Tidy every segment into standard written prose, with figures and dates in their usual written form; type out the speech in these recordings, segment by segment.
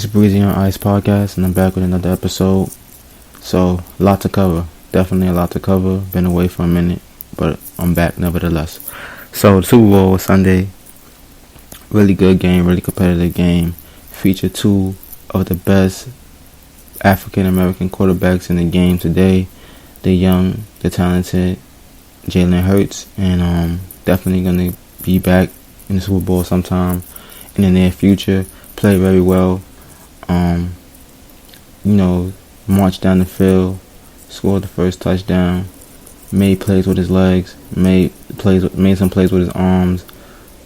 It's Breezy on Ice Podcast, and I'm back with another episode. So, a lot to cover. Definitely a lot to cover. Been away for a minute, but I'm back nevertheless. So, the Super Bowl was Sunday. Really good game, really competitive game. Featured two of the best African American quarterbacks in the game today. The young, the talented Jalen Hurts, and definitely going to be back in the Super Bowl sometime in the near future. Played very well. Marched down the field, scored the first touchdown, made plays with his legs, made some plays with his arms.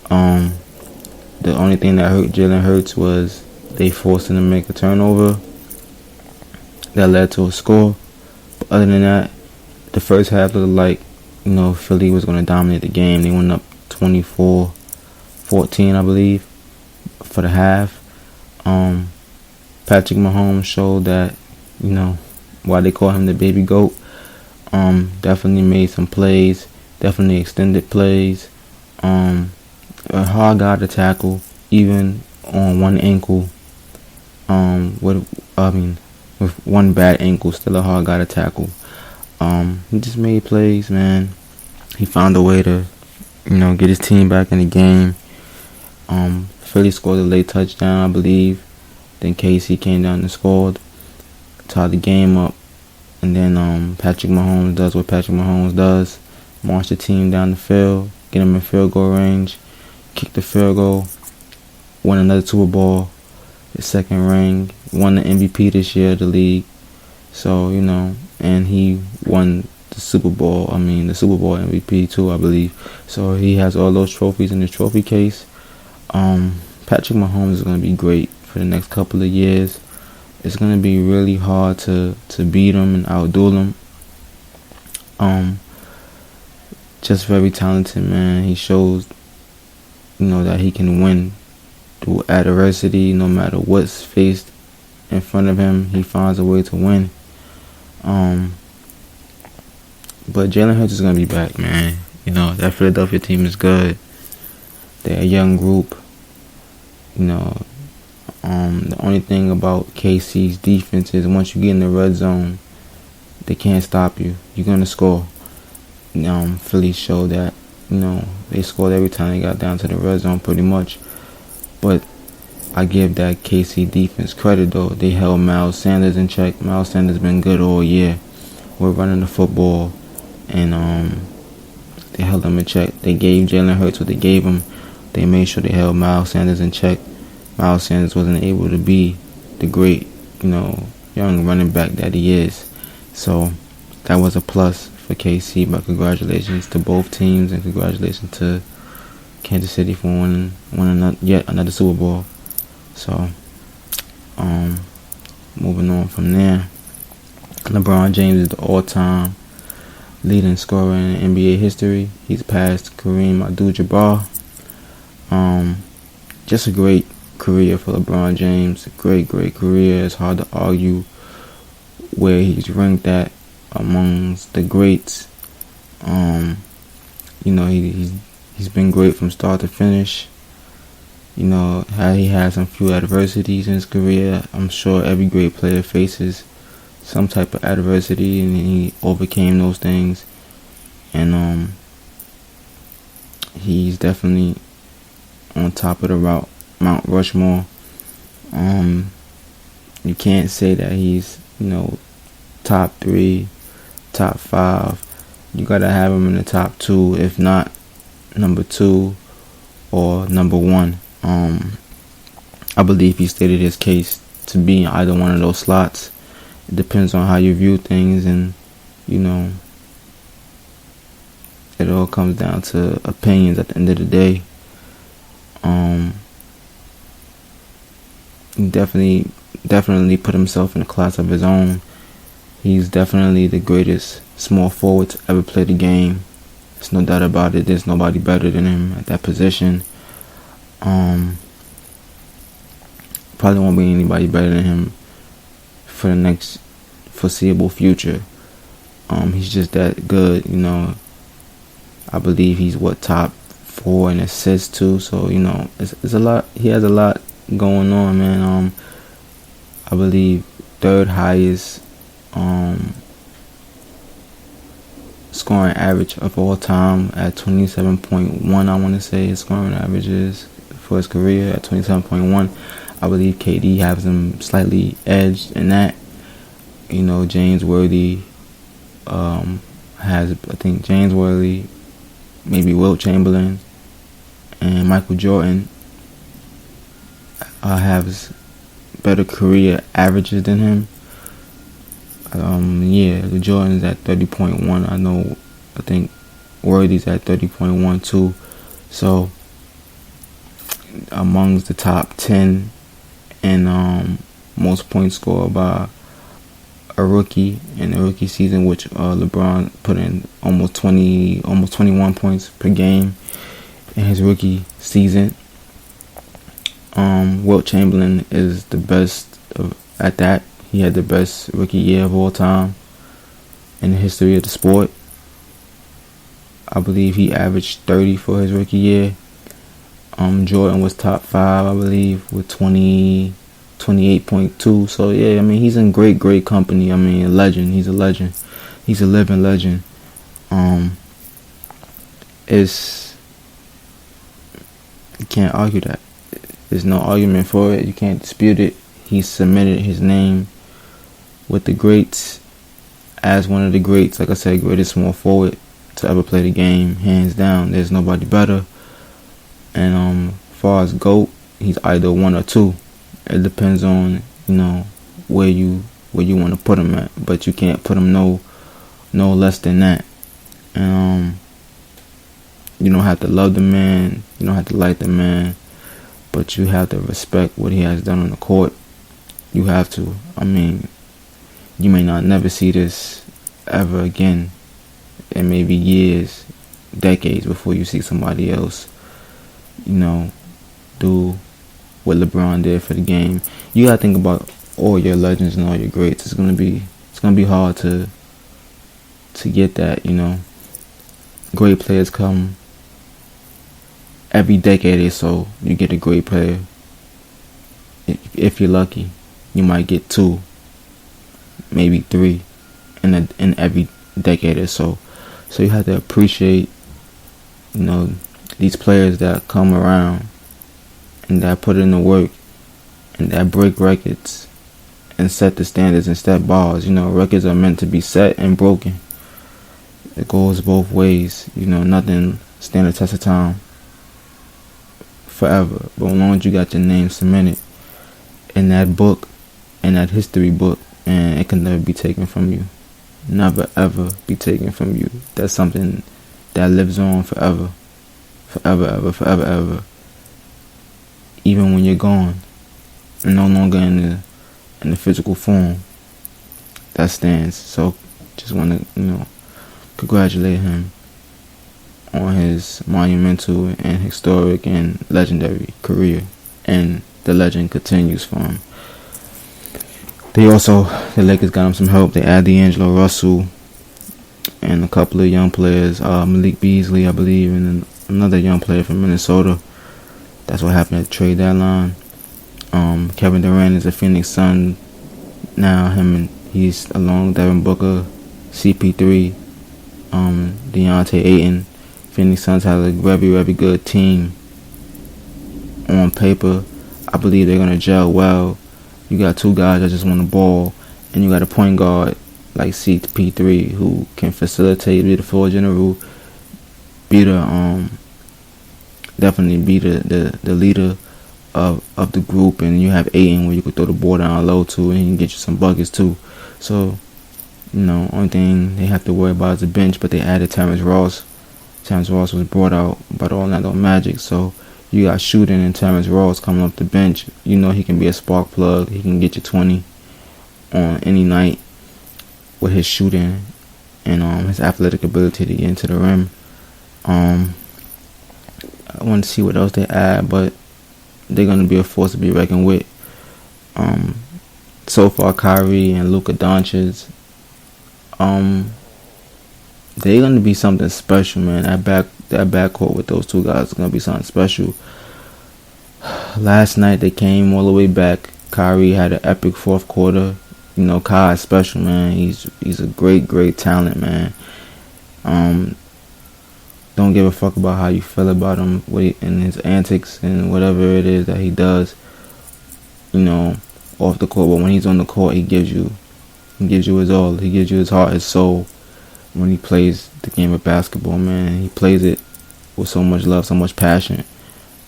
The only thing that hurt Jalen Hurts was they forced him to make a turnover that led to a score. But other than that, the first half looked like, Philly was going to dominate the game. They went up 24-14, I believe, for the half. Patrick Mahomes showed that, why they call him the baby goat. Definitely made some plays, definitely extended plays. A hard guy to tackle, even on one ankle. With one bad ankle, still a hard guy to tackle. He just made plays, man. He found a way to, get his team back in the game. Philly scored a late touchdown, I believe. Then KC came down and scored, tied the game up. And then Patrick Mahomes does what Patrick Mahomes does. March the team down the field, get them in field goal range, kick the field goal, win another Super Bowl, his second ring, won the MVP this year of the league. So, and he won the Super Bowl MVP too, I believe. So he has all those trophies in his trophy case. Patrick Mahomes is going to be great for the next couple of years. It's going to be really hard to beat him and outdo him. Just very talented, man. He shows, that he can win through adversity. No matter what's faced in front of him, he finds a way to win. But Jalen Hurts is going to be back, man. That Philadelphia team is good. They're a young group. The only thing about KC's defense is once you get in the red zone, they can't stop you. You're going to score. Philly showed that, they scored every time they got down to the red zone pretty much. But I give that KC defense credit, though. They held Miles Sanders in check. Miles Sanders been good all year. We're running the football, and they held him in check. They gave Jalen Hurts what they gave him. They made sure they held Miles Sanders in check. Miles Sanders wasn't able to be the great, young running back that he is. So that was a plus for KC. But congratulations to both teams, and congratulations to Kansas City for winning yet another Super Bowl. So, moving on from there, LeBron James is the all-time leading scorer in NBA history. He's passed Kareem Abdul-Jabbar. Just a great career for LeBron James. A great career. It's hard to argue where he's ranked at amongst the greats. He's been great from start to finish. He had some few adversities in his career. I'm sure every great player faces some type of adversity, and he overcame those things. And he's definitely on top of the Mount Rushmore. You can't say that he's, top 3, top 5. You gotta have him in the top 2, if not number 2 or number 1. I believe he stated his case to be in either one of those slots. It depends on how you view things, and it all comes down to opinions at the end of the day. He definitely put himself in a class of his own. He's definitely the greatest small forward to ever play the game. There's no doubt about it. There's nobody better than him at that position. Probably won't be anybody better than him for the next foreseeable future. He's just that good, I believe he's top 4 in assists too. So it's a lot. He has a lot going on, man. I believe, third highest scoring average of all time at 27.1. I want to say his scoring average is for his career at 27.1. I believe KD has him slightly edged in that. James Worthy has, I think, James Worthy, maybe Wilt Chamberlain, and Michael Jordan have better career averages than him. The Jordan's at 30.1. I think Worthy's at 30.1 too. So amongst the top 10 in most points scored by a rookie in the rookie season, which LeBron put in almost 21 points per game in his rookie season. Wilt Chamberlain is the best at that. He had the best rookie year of all time in the history of the sport. I believe he averaged 30 for his rookie year. Jordan was top 5, I believe, with 28.2. So yeah, he's in great company. A legend. He's a legend. He's a living legend. You can't argue that. There's no argument for it. You can't dispute it. He cemented his name with the greats as one of the greats. Like I said, greatest small forward to ever play the game, hands down. There's nobody better. And as far as GOAT, he's either 1 or 2. It depends on where you want to put him at, but you can't put him no less than that. And you don't have to love the man, you don't have to like the man, but you have to respect what he has done on the court. You have to. You may not never see this ever again. It may be years, decades before you see somebody else, do what LeBron did for the game. You gotta think about all your legends and all your greats. It's gonna be hard to get that. Great players come every decade or so. You get a great player. If you're lucky, you might get 2, maybe 3 in every decade or so. So you have to appreciate, these players that come around and that put in the work and that break records and set the standards and set bars. Records are meant to be set and broken. It goes both ways. Nothing stand the test of time forever. But as long as you got your name cemented in that book, in that history book, and it can never be taken from you. Never ever be taken from you. That's something that lives on forever. Forever ever. Even when you're gone and no longer in the physical form, that stands. So just want to congratulate him on his monumental and historic and legendary career, and the legend continues for him. The Lakers got him some help. They add D'Angelo Russell and a couple of young players, Malik Beasley, I believe, and another young player from Minnesota. That's what happened at the trade deadline. Kevin Durant is a Phoenix Sun now. He's along with Devin Booker, CP3, DeAndre Ayton. Phoenix Suns have a very good team on paper. I believe they're gonna gel well. You got 2 guys that just want the ball, and you got a point guard like CP3 who can facilitate, be the floor general, definitely be the leader of the group. And you have Ayton where you can throw the ball down low too, and he can get you some buckets too. So only thing they have to worry about is the bench. But they added Terrence Ross. Terrence Ross was brought out by the Orlando Magic, so you got shooting and Terrence Ross coming off the bench. He can be a spark plug. He can get you 20 on any night with his shooting and his athletic ability to get into the rim. I want to see what else they add, but they're going to be a force to be reckoned with. So far, Kyrie and Luka Doncic, they're going to be something special, man. That backcourt with those 2 guys is going to be something special. Last night, they came all the way back Kyrie had an epic fourth quarter. You know, Kai is special, man. He's a great talent, man. Don't give a fuck about how you feel about him and his antics and whatever it is that he does, you know, off the court. But when he's on the court, he gives you his all. He gives you his heart, his soul. When he plays the game of basketball, man, he plays it with so much love, so much passion.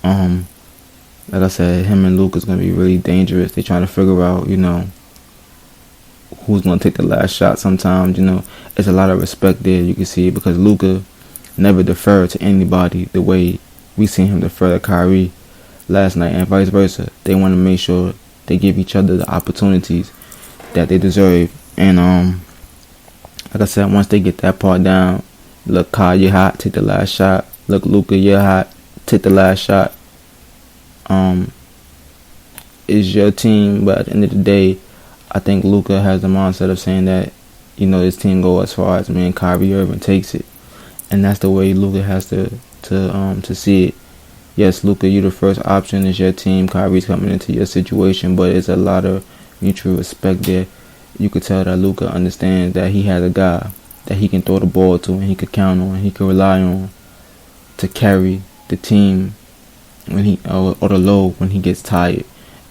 Like I said, him and Luka is gonna be really dangerous. They're trying to figure out, you know, who's gonna take the last shot. Sometimes, you know, there's a lot of respect there. You can see it because Luka never deferred to anybody the way we seen him defer to Kyrie last night, and vice versa. They want to make sure they give each other the opportunities that they deserve. And like I said, once they get that part down, look, Kai, you're hot, take the last shot. Look, Luka, you're hot, take the last shot. It's your team, but at the end of the day, I think Luka has the mindset of saying that, you know, this team go as far as me and Kyrie Irving takes it. And that's the way Luka has to see it. Yes, Luka, you're the first option. It's your team. Kyrie's coming into your situation, but it's a lot of mutual respect there. You could tell that Luka understands that he has a guy that he can throw the ball to and he could count on, he could rely on to carry the team when he or the load when he gets tired,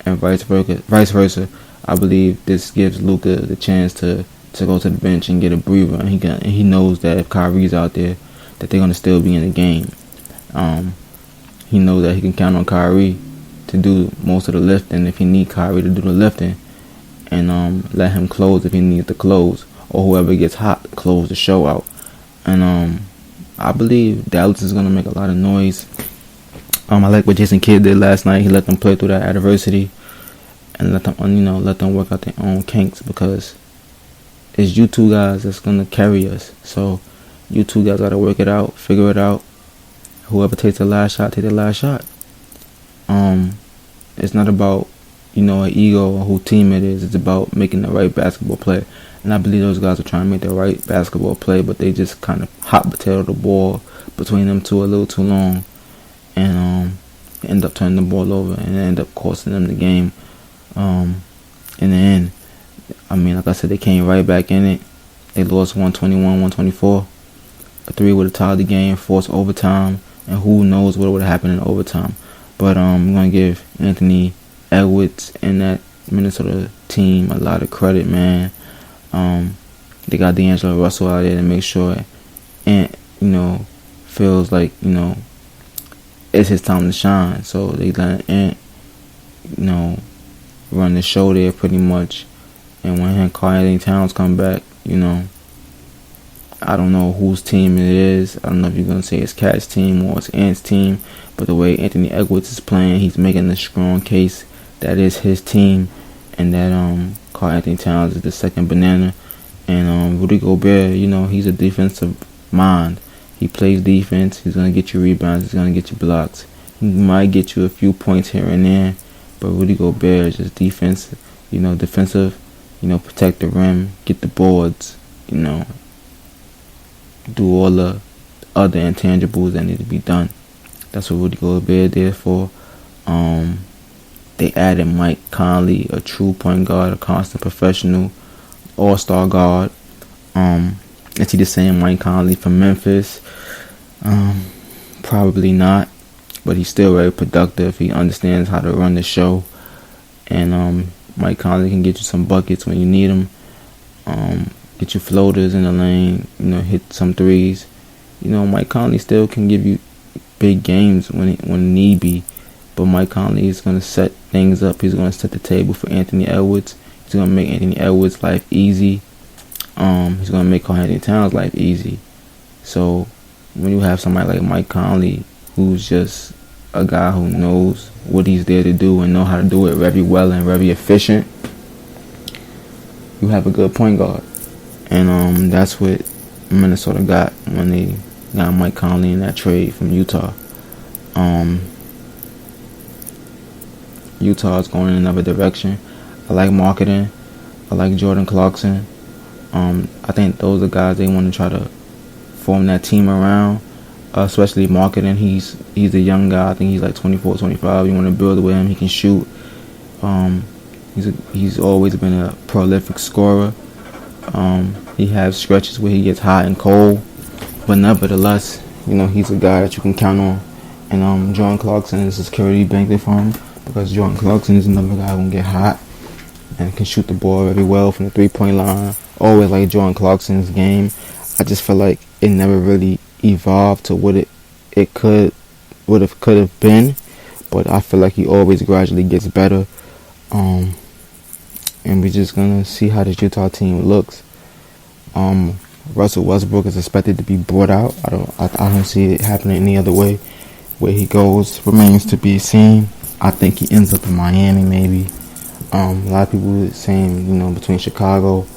and vice versa. I believe this gives Luka the chance to go to the bench and get a breather, and he knows that if Kyrie's out there, that they're gonna still be in the game. He knows that he can count on Kyrie to do most of the lifting if he need Kyrie to do the lifting, and let him close if he needs to close, or whoever gets hot close the show out. And I believe Dallas is gonna make a lot of noise. I like what Jason Kidd did last night. He let them play through that adversity and let them work out their own kinks, because it's you two guys that's gonna carry us. So you two guys gotta work it out, figure it out. Whoever takes the last shot, take the last shot. It's not about, you know, an ego or who team it is. It's about making the right basketball play. And I believe those guys are trying to make the right basketball play, but they just kind of hot potato the ball between them two a little too long, and end up turning the ball over and end up costing them the game. In the end, I mean, like I said, they came right back in it. They lost 121-124. A 3 would have tied the game, forced overtime, and who knows what would have happened in overtime. But I'm going to give Anthony Edwards and that Minnesota team a lot of credit, man. They got D'Angelo Russell out there to make sure Ant, you know, feels like, you know, it's his time to shine. So they let Ant, you know, run the show there pretty much. And when Karl-Anthony Towns come back, you know, I don't know whose team it is. I don't know if you're going to say it's Cat's team or it's Ant's team. But the way Anthony Edwards is playing, he's making a strong case that is his team. And that Karl-Anthony Towns is the second banana. And Rudy Gobert, you know, he's a defensive mind. He plays defense. He's going to get you rebounds. He's going to get you blocks. He might get you a few points here and there. But Rudy Gobert is just defensive, you know, protect the rim, get the boards, you know, do all the other intangibles that need to be done. That's what Rudy Gobert did for. They added Mike Conley, a true point guard, a constant professional, all-star guard. Is he the same Mike Conley from Memphis? Probably not, but he's still very productive. He understands how to run the show, and Mike Conley can get you some buckets when you need them. Get you floaters in the lane, you know, hit some threes. You know, Mike Conley still can give you big games when need be. But Mike Conley is going to set things up. He's going to set the table for Anthony Edwards. He's going to make Anthony Edwards' life easy. He's going to make Karl-Anthony Towns' life easy. So when you have somebody like Mike Conley, who's just a guy who knows what he's there to do and know how to do it very well and very efficient, you have a good point guard. And that's what Minnesota got when they got Mike Conley in that trade from Utah. Utah is going in another direction. I like marketing. I like Jordan Clarkson. I think those are guys they want to try to form that team around, especially marketing. He's a young guy. I think he's like 24, 25. You want to build with him. He can shoot. He's always been a prolific scorer. He has stretches where he gets hot and cold, but nevertheless, he's a guy that you can count on. And Jordan Clarkson is a security blanket for him, because Jordan Clarkson is another guy who can get hot and can shoot the ball very well from the 3-point line. Always like Jordan Clarkson's game. I just feel like it never really evolved to what it could have been, but I feel like he always gradually gets better. And we're just gonna see how this Utah team looks. Russell Westbrook is expected to be brought out. I don't see it happening any other way. Where he goes remains to be seen. I think he ends up in Miami, maybe. A lot of people are saying, between Chicago,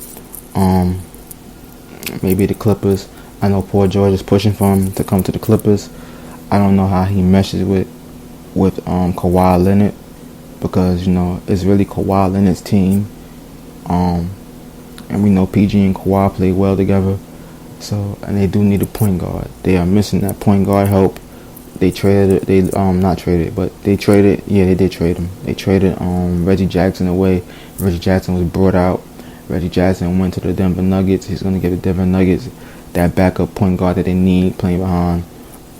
maybe the Clippers. I know Paul George is pushing for him to come to the Clippers. I don't know how he meshes with Kawhi Leonard, because it's really Kawhi Leonard's team. And we know PG and Kawhi play well together. So, and they do need a point guard. They are missing that point guard help. They traded. They did trade him. They traded Reggie Jackson away. Reggie Jackson was brought out. Reggie Jackson went to the Denver Nuggets. He's going to give the Denver Nuggets that backup point guard that they need, playing behind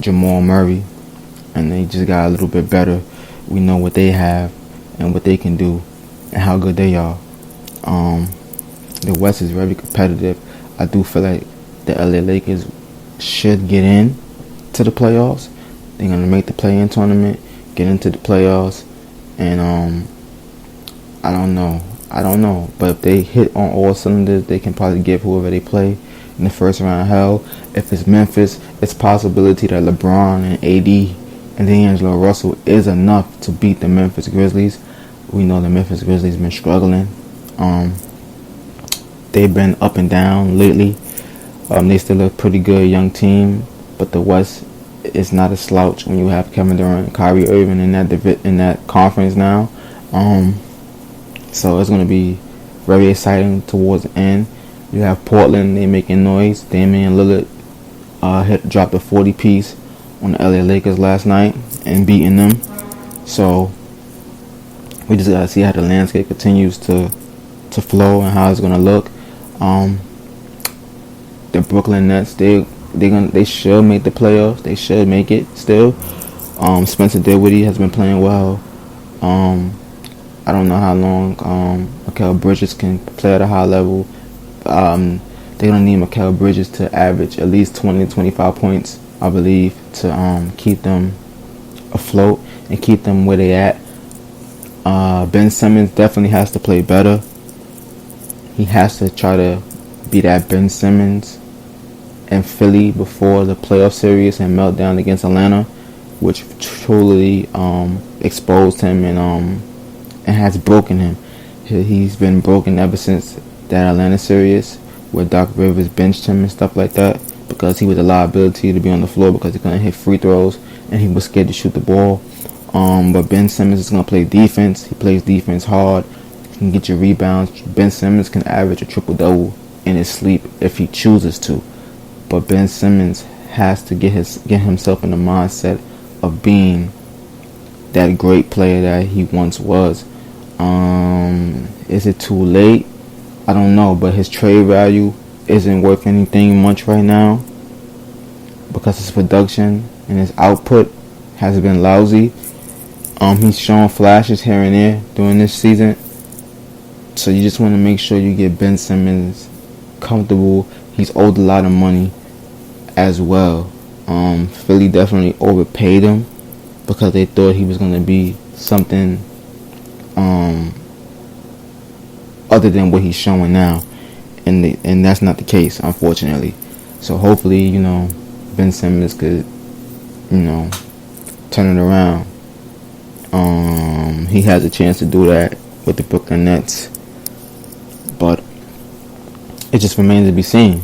Jamal Murray. And they just got a little bit better. We know what they have and what they can do and how good they are. The West is very competitive. I do feel like the LA Lakers should get in to the playoffs. They're going to make the play-in tournament, get into the playoffs, and I don't know. But if they hit on all cylinders, they can probably give whoever they play in the first round hell. If it's Memphis, it's possibility that LeBron and AD and D'Angelo Russell is enough to beat the Memphis Grizzlies. We know the Memphis Grizzlies been struggling. They've been up and down lately. They still a pretty good young team, but the West is not a slouch when you have Kevin Durant and Kyrie Irving in that conference now. So it's going to be very exciting towards the end. You have Portland, they making noise. Damian Lillard dropped a 40-piece on the LA Lakers last night and beating them. So we just got to see how the landscape continues to flow and how it's going to look. The Brooklyn Nets, they should make the playoffs. They should make it still. Spencer Dinwiddie has been playing well. I don't know how long Mikal Bridges can play at a high level. They don't need Mikal Bridges to average at least 20 to 25 points, I believe, to keep them afloat and keep them where they at. Ben Simmons definitely has to play better. He has to try to be that Ben Simmons in Philly before the playoff series and meltdown against Atlanta, which truly exposed him and has broken him. He's been broken ever since that Atlanta series where Doc Rivers benched him and stuff like that, because he was a liability to be on the floor because he couldn't hit free throws and he was scared to shoot the ball. But Ben Simmons is going to play defense. He plays defense hard. He can get you rebounds. Ben Simmons can average a triple-double in his sleep if he chooses to. But Ben Simmons has to get himself in the mindset of being that great player that he once was. Is it too late? I don't know, but his trade value isn't worth anything much right now because his production and his output has been lousy. He's shown flashes here and there during this season. So you just want to make sure you get Ben Simmons comfortable. He's owed a lot of money as well. Philly definitely overpaid him because they thought he was going to be something other than what he's showing now, and that's not the case, unfortunately. So hopefully, Ben Simmons could, turn it around. He has a chance to do that with the Brooklyn Nets, but it just remains to be seen.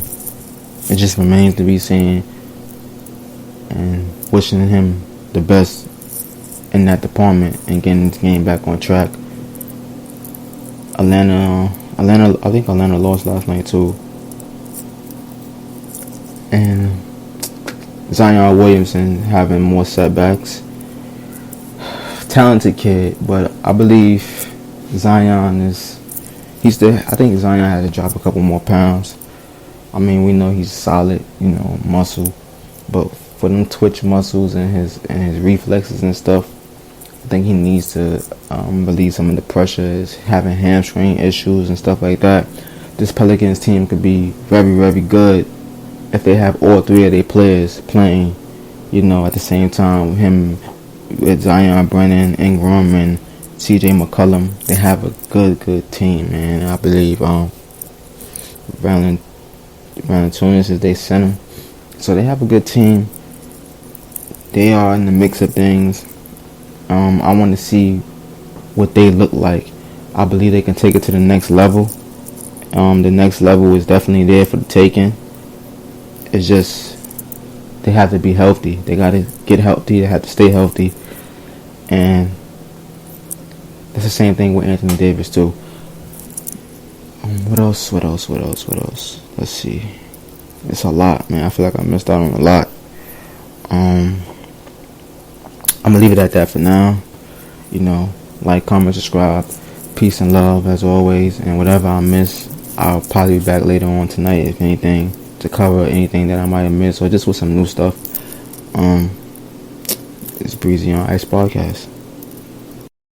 And wishing him the best in that department and getting this game back on track. I think Atlanta lost last night too. And Zion Williamson having more setbacks. Talented kid, but I believe Zion is he's still. I think Zion has to drop a couple more pounds. I mean, we know he's solid, muscle, but for them twitch muscles and his reflexes and stuff, I think he needs to relieve some of the pressure. Is having hamstring issues and stuff like that. This Pelicans team could be very, very good if they have all three of their players playing, at the same time. Him with Zion, Brennan, Ingram, and C.J. McCollum, they have a good team, man. I believe Valanciunas is their center, so they have a good team. They are in the mix of things. I want to see what they look like. I believe they can take it to the next level. The next level is definitely there for the taking. It's just they have to be healthy. They got to get healthy. They have to stay healthy. And it's the same thing with Anthony Davis too. What else? Let's see. It's a lot, man. I feel like I missed out on a lot. I'm gonna leave it at that for now. Like, comment, subscribe. Peace and love as always. And whatever I miss, I'll probably be back later on tonight, if anything, to cover anything that I might have missed or just with some new stuff. It's Breezy on Ice Podcast.